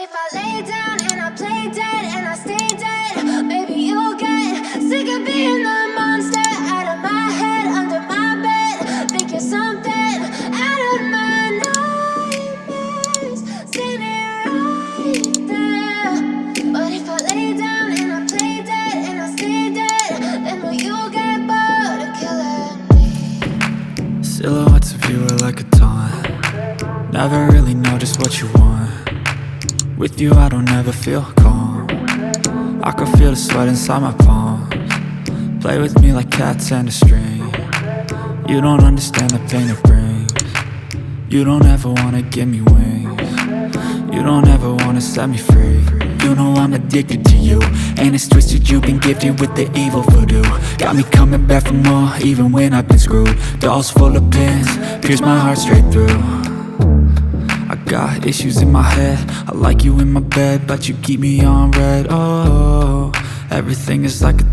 if I lay down and I play dead and I stay dead, maybe you'll get sick of being the monster out of my head, under my bed. Think you're something out of my nightmares, standing right there. But if I lay down and I play dead and I stay dead, then will you get bored of killing me? Silhouettes of you are like a taunt. Never really know just what you want. With you I don't ever feel calm. I can feel the sweat inside my palms. Play with me like cats and a string. You don't understand the pain it brings. You don't ever wanna give me wings. You don't ever wanna set me free. You know I'm addicted to you, and it's twisted, you've been gifted with the evil voodoo. Got me coming back for more, even when I've been screwed. Dolls full of pins, pierce my heart straight through. I got issues in my head, I like you in my bed, but you keep me on red. Oh, everything is like a test.